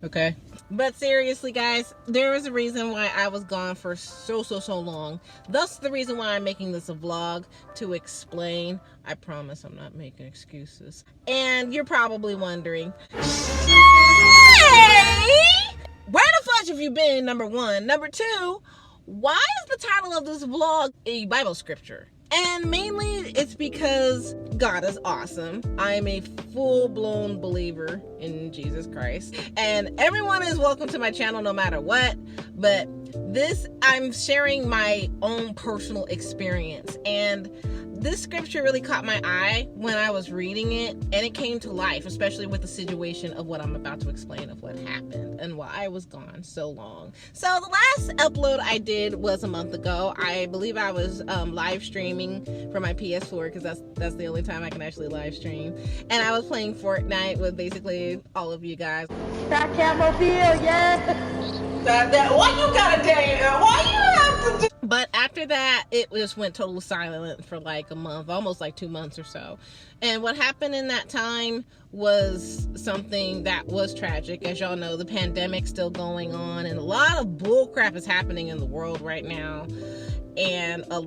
Okay. But seriously, guys, there is a reason why I was gone for so long. Thus, the reason why I'm making this a vlog, to explain. I promise I'm not making excuses. And you're probably wondering, hey, where the fudge have you been, number one? Number two, why is the title of this vlog a Bible scripture? And mainly it's because God is awesome. I am a full-blown believer in Jesus Christ. And everyone is welcome to my channel no matter what. But this, I'm sharing my own personal experience. And this scripture really caught my eye when I was reading it. And it came to life, especially with the situation of what I'm about to explain of what happened and why I was gone so long. So the last upload I did was a month ago. I believe I was live streaming from my PS4 because that's the only time I can actually live stream. And I was playing Fortnite with basically all of you guys. That Catmobile, yeah. That why you gotta dang? Why you have to do? But after that, it just went total silent for like a month, almost like 2 months or so. And what happened in that time was something that was tragic. As y'all know, the pandemic's still going on, and a lot of bull crap is happening in the world right now, and a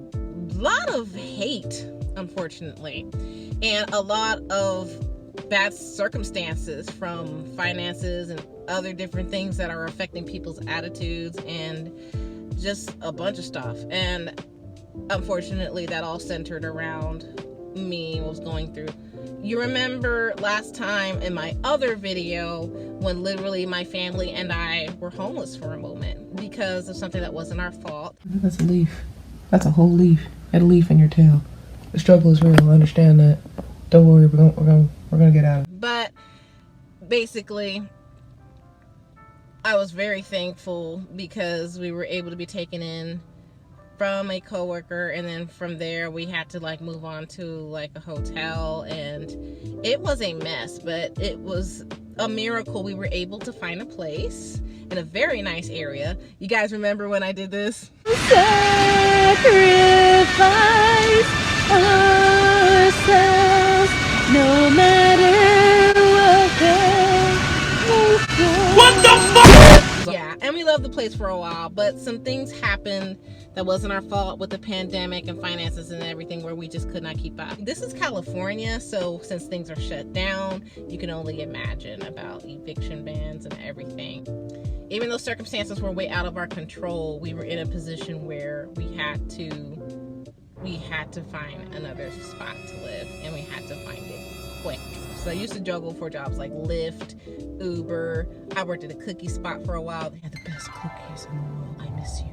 lot of hate, unfortunately, and a lot of bad circumstances from finances and other different things that are affecting people's attitudes and just a bunch of stuff. And unfortunately, that all centered around me, was going through. You remember last time in my other video when literally my family and I were homeless for a moment because of something that wasn't our fault. That's a leaf. That's a whole leaf. You had a leaf in your tail. The struggle is real. I understand that. Don't worry, we're gonna get out of it. But basically, I was very thankful because we were able to be taken in from a coworker, and then from there we had to like move on to like a hotel, and it was a mess, but it was a miracle we were able to find a place in a very nice area. You guys remember when I did this? Sacrifice ourselves, no matter what the fuck? Yeah, and we loved the place for a while, but some things happened that wasn't our fault with the pandemic and finances and everything, where we just could not keep up. This is California, so since things are shut down, you can only imagine about eviction bans and everything. Even though circumstances were way out of our control, we were in a position where we had to find another spot to live, and we had to find it quick. So I used to juggle for jobs like Lyft, Uber. I worked at a cookie spot for a while. They had the best cookies in the world. I miss you.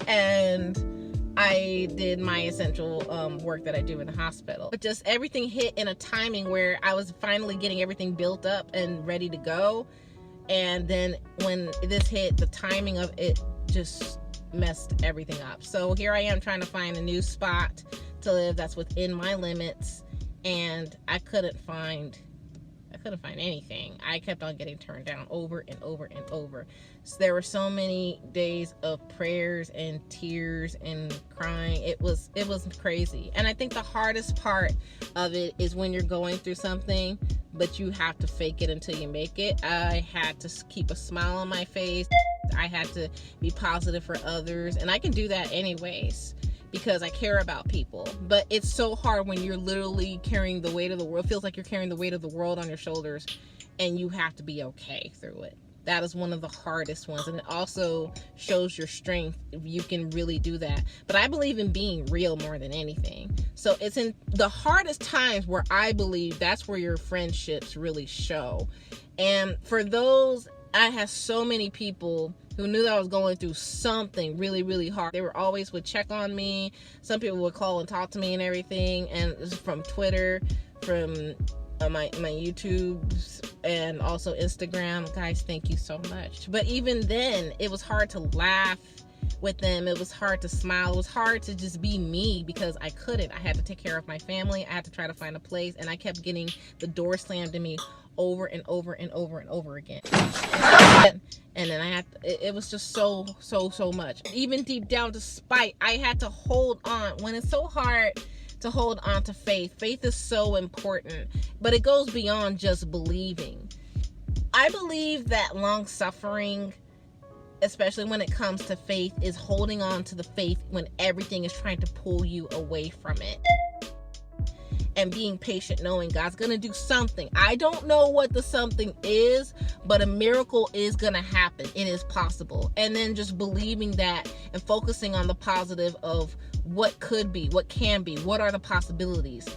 And I did my essential work that I do in the hospital. But just everything hit in a timing where I was finally getting everything built up and ready to go. And then when this hit, the timing of it just messed everything up. So here I am trying to find a new spot to live that's within my limits, and I couldn't find anything. I kept on getting turned down over and over and over. So there were so many days of prayers and tears and crying. It was crazy. And I think the hardest part of it is when you're going through something, but you have to fake it until you make it. I had to keep a smile on my face. I had to be positive for others, and I can do that anyways because I care about people. But it's so hard when you're literally carrying the weight of the world. It feels like you're carrying the weight of the world on your shoulders, and you have to be okay through it. That is one of the hardest ones, and it also shows your strength if you can really do that. But I believe in being real more than anything. So it's in the hardest times where I believe that's where your friendships really show. And for those, I had so many people who knew that I was going through something really, really hard. They were always would check on me. Some people would call and talk to me and everything. And this is from Twitter, from my YouTube, and also Instagram. Guys, thank you so much. But even then, it was hard to laugh with them. It was hard to smile. It was hard to just be me because I couldn't. I had to take care of my family. I had to try to find a place, and I kept getting the door slammed to me over and over and over and over again. And then I had to, it was just so much. Even deep down, despite, I had to hold on. When it's so hard to hold on to faith, faith is so important, but it goes beyond just believing. I believe that long suffering, especially when it comes to faith, is holding on to the faith when everything is trying to pull you away from it. And being patient, knowing God's gonna do something. I don't know what the something is, but a miracle is gonna happen. It is possible. And then just believing that and focusing on the positive of what could be, what can be, what are the possibilities.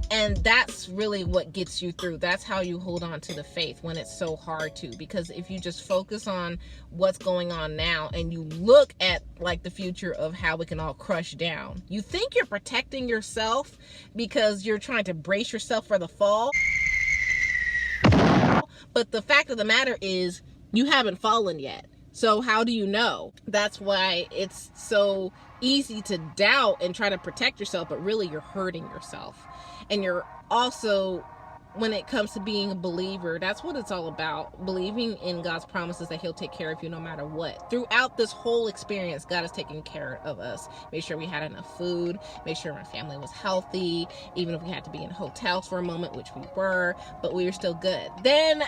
And that's really what gets you through. That's how you hold on to the faith when it's so hard to. Because if you just focus on what's going on now and you look at like the future of how we can all crush down, you think you're protecting yourself because you're trying to brace yourself for the fall. But the fact of the matter is you haven't fallen yet. So how do you know? That's why it's so easy to doubt and try to protect yourself, but really you're hurting yourself. And you're also, when it comes to being a believer, that's what it's all about. Believing in God's promises that he'll take care of you no matter what. Throughout this whole experience, God has taken care of us. Made sure we had enough food, made sure my family was healthy, even if we had to be in hotels for a moment, which we were, but we were still good. Then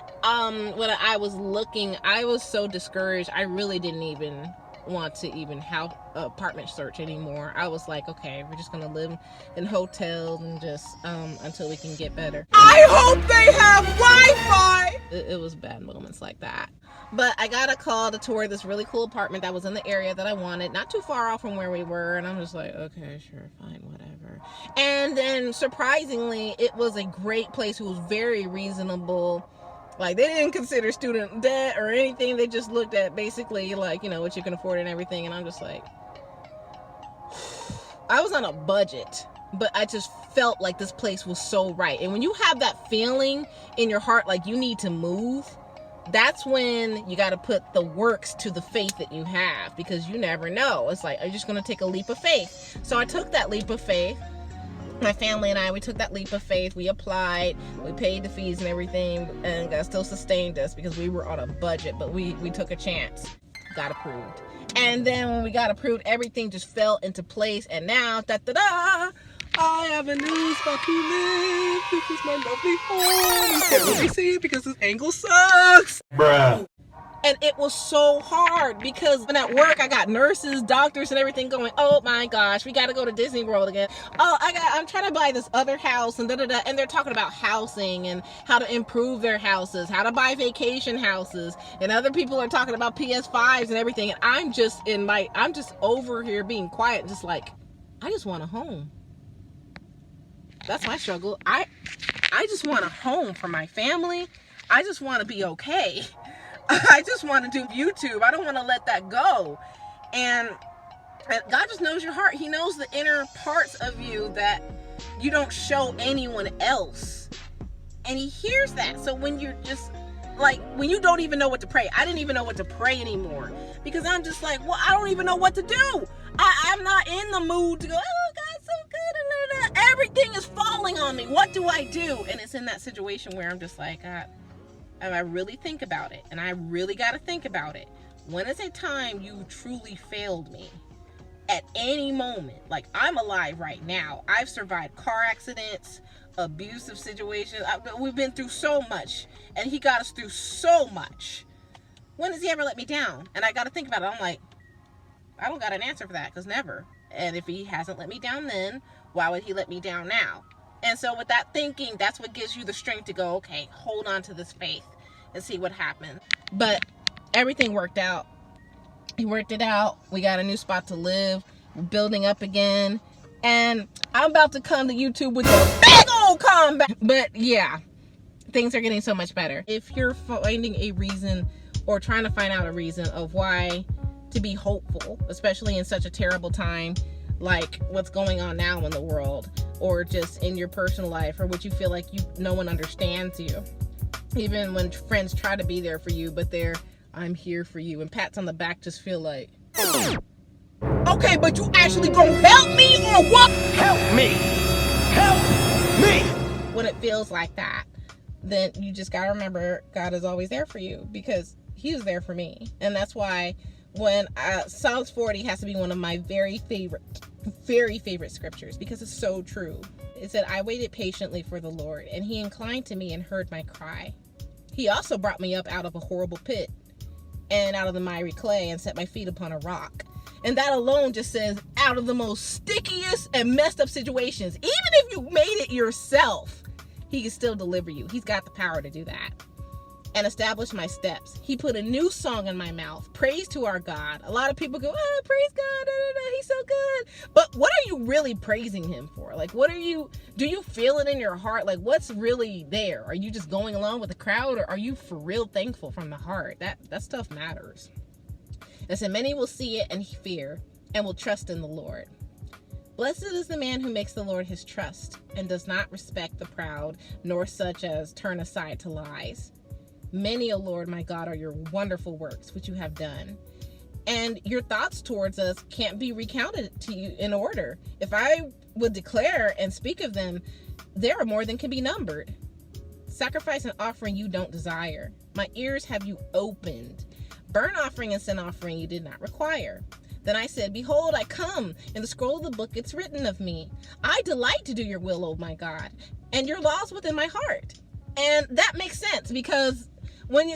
when I was looking, I was so discouraged. I really didn't even want to even have apartment search anymore. I was like, okay, we're just gonna live in hotels and just until we can get better. I hope they have Wi-Fi. It was bad moments like that. But I got a call to tour this really cool apartment that was in the area that I wanted, not too far off from where we were, and I'm just like, okay, sure, fine, whatever. And then surprisingly, it was a great place. It was very reasonable. Like, they didn't consider student debt or anything. They just looked at basically, like, you know, what you can afford and everything. And I'm just like, I was on a budget, but I just felt like this place was so right. And when you have that feeling in your heart, like you need to move, that's when you got to put the works to the faith that you have, because you never know. It's like, are you just going to take a leap of faith? So I took that leap of faith. My family and I, we took that leap of faith. We applied, we paid the fees and everything, and God still sustained us because we were on a budget, but we took a chance. Got approved. And then when we got approved, everything just fell into place. And now, I have a new spot to live. This is my lovely home. You can't really see it because this angle sucks. Bruh. And it was so hard because when at work I got nurses, doctors, and everything going, oh my gosh, we got to go to Disney World again. Oh, I'm trying to buy this other house and da-da-da. And they're talking about housing and how to improve their houses, how to buy vacation houses. And other people are talking about PS5s and everything. And I'm just over here being quiet, just like, I just want a home. That's my struggle. I just want a home for my family. I just want to be okay. I just want to do YouTube. I don't want to let that go. And God just knows your heart. He knows the inner parts of you that you don't show anyone else. And he hears that. So when you're just like, when you don't even know what to pray, I didn't even know what to pray anymore, because I'm just like, well, I don't even know what to do. I'm not in the mood to go, oh, God's so good. Everything is falling on me. What do I do? And it's in that situation where I'm just like, God, and I really think about it, and I really got to think about it. When is a time you truly failed me? At any moment. Like, I'm alive right now. I've survived car accidents, abusive situations. We've been through so much, and he got us through so much. When has he ever let me down? And I got to think about it. I'm like, I don't got an answer for that, because never. And if he hasn't let me down then, why would he let me down now? And so with that thinking, that's what gives you the strength to go, okay, hold on to this faith and see what happens. But everything worked out. He worked it out. We got a new spot to live. We're building up again. And I'm about to come to YouTube with a big old comeback. But yeah, things are getting so much better. If you're finding a reason or trying to find out a reason of why to be hopeful, especially in such a terrible time like what's going on now in the world, or just in your personal life, or what you feel like no one understands you, even when friends try to be there for you, but I'm here for you, and pats on the back just feel like, okay, but you actually gonna help me or what? Help me! Help me! When it feels like that, then you just gotta remember God is always there for you, because he was there for me. And that's why when Psalms 40 has to be one of my very favorite scriptures, because it's so true. It said, I waited patiently for the Lord, and he inclined to me and heard my cry. He also brought me up out of a horrible pit and out of the miry clay and set my feet upon a rock. And that alone just says, out of the most stickiest and messed up situations, even if you made it yourself, he can still deliver you. He's got the power to do that. And establish my steps. He put a new song in my mouth. Praise to our God. A lot of people go, oh, praise God. He's so good. But what are you really praising him for? Like, do you feel it in your heart? Like, what's really there? Are you just going along with the crowd, or are you for real thankful from the heart? That stuff matters. And so many will see it and fear and will trust in the Lord. Blessed is the man who makes the Lord his trust and does not respect the proud, nor such as turn aside to lies. Many, O Lord, my God, are your wonderful works, which you have done. And your thoughts towards us can't be recounted to you in order. If I would declare and speak of them, there are more than can be numbered. Sacrifice and offering you don't desire. My ears have you opened. Burnt offering and sin offering you did not require. Then I said, behold, I come. In the scroll of the book it's written of me. I delight to do your will, O my God, and your laws within my heart. And that makes sense, because when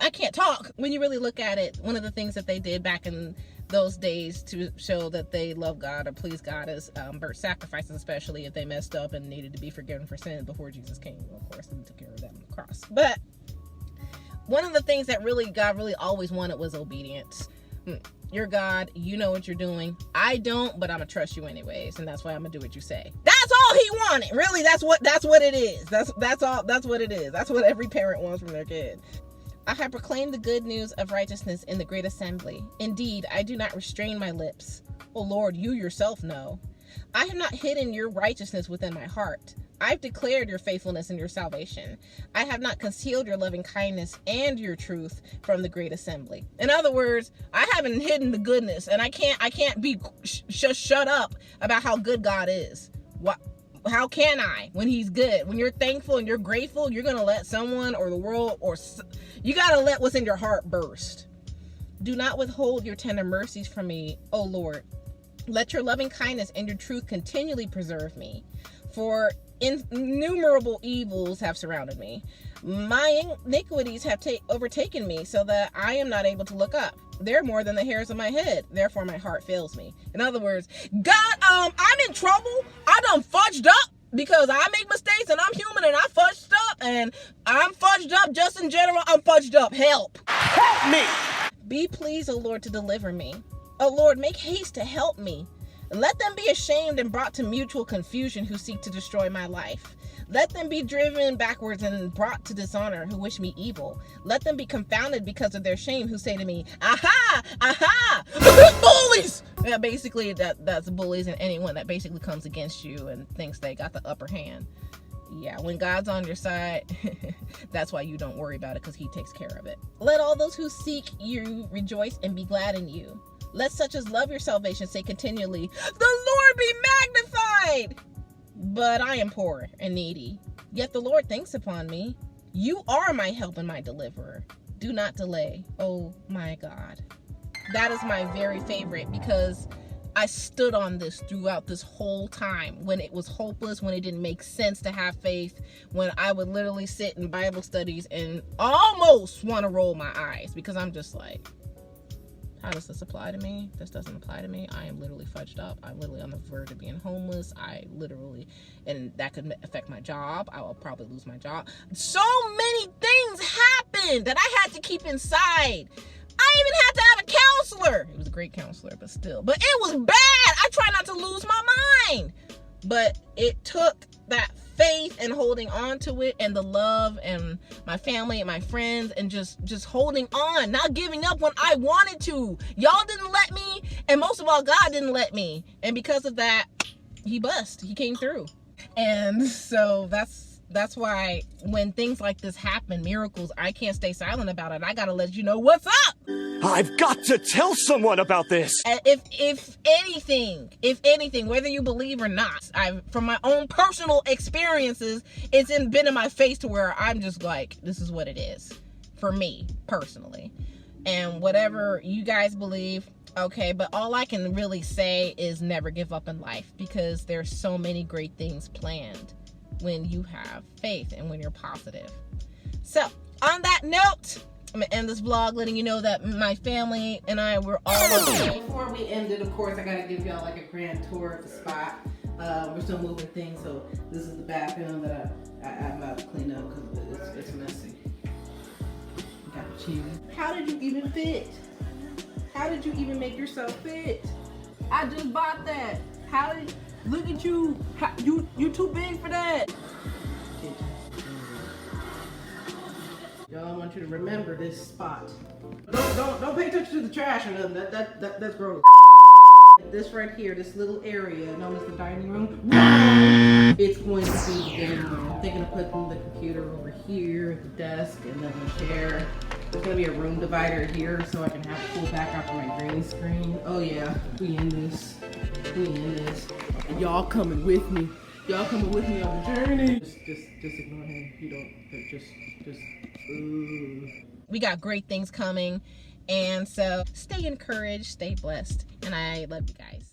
I can't talk. When you really look at it, one of the things that they did back in those days to show that they love God or please God is burnt sacrifices, especially if they messed up and needed to be forgiven for sin before Jesus came, of course, and took care of that on the cross. But one of the things that God really always wanted was obedience. You're God, you know what you're doing. I don't, but I'm gonna trust you anyways, and that's why I'm gonna do what you say. That's all he wanted. Really, that's what it is. That's what it is. That's what every parent wants from their kid. I have proclaimed the good news of righteousness in the great assembly. Indeed, I do not restrain my lips. O Lord, you yourself know. I have not hidden your righteousness within my heart. I've declared your faithfulness and your salvation. I have not concealed your loving kindness and your truth from the great assembly. In other words, I haven't hidden the goodness, and I can't be shut up about how good God is. How can I when he's good? When you're thankful and you're grateful, you're going to let someone or the world, or you got to let what's in your heart burst. Do not withhold your tender mercies from me, O Lord. Let your loving kindness and your truth continually preserve me. For innumerable evils have surrounded me. My iniquities have overtaken me, so that I am not able to look up. They're more than the hairs of my head. Therefore, my heart fails me. In other words, God, I'm in trouble. I done fudged up because I make mistakes and I'm human and I fudged up and I'm fudged up just in general. I'm fudged up. Help. Help me. Be pleased, O Lord, to deliver me. O Lord, make haste to help me. Let them be ashamed and brought to mutual confusion who seek to destroy my life. Let them be driven backwards and brought to dishonor who wish me evil. Let them be confounded because of their shame who say to me, aha, aha, bullies! Yeah, basically that's bullies and anyone that basically comes against you and thinks they got the upper hand. Yeah, when God's on your side, that's why you don't worry about it, because he takes care of it. Let all those who seek you rejoice and be glad in you. Let such as love your salvation say continually, the Lord be magnified! But I am poor and needy, yet the Lord thinks upon me. You are my help and my deliverer. Do not delay, oh my God. That is my very favorite, because I stood on this throughout this whole time, when it was hopeless, when it didn't make sense to have faith, when I would literally sit in Bible studies and almost want to roll my eyes, because I'm just like, how does this apply to me? This doesn't apply to me. I am literally fudged up. I'm literally on the verge of being homeless. And that could affect my job. I will probably lose my job. So many things happened that I had to keep inside. I even had to have a counselor. It was a great counselor, but still. But it was bad. I try not to lose my mind. But it took that faith and holding on to it, and the love and my family and my friends, and just holding on, not giving up when I wanted to. Y'all didn't let me, and most of all, God didn't let me. And because of that, he came through. And so that's why when things like this happen, miracles, I can't stay silent about it. I gotta let you know what's up. I've got to tell someone about this. If anything, whether you believe or not, from my own personal experiences, it's been in my face to where I'm just like, this is what it is for me personally. And whatever you guys believe, okay, but all I can really say is never give up in life, because there's so many great things planned when you have faith and when you're positive. So on that note, I'm gonna end this vlog letting you know that my family and I were all okay. Before we end it, of course, I gotta give y'all like a grand tour of the spot. We're still moving things, so this is the bathroom that I'm about to clean up because it's messy. Got cheese. How did you even fit? How did you even make yourself fit? I just bought that. How did? Look at you. You too big for that. Y'all, I want you to remember this spot. Don't pay attention to the trash or nothing. That's gross. This right here, this little area known as the dining room, it's going to be the living room. I'm thinking of putting the computer over here, the desk, and then the chair. There's gonna be a room divider here so I can have a full background for my green screen. Oh yeah, we in this. We in this. And y'all coming with me. Y'all coming with me on the journey. Just ignore him. You don't. Just. Ooh. We got great things coming, and so stay encouraged, stay blessed, and I love you guys.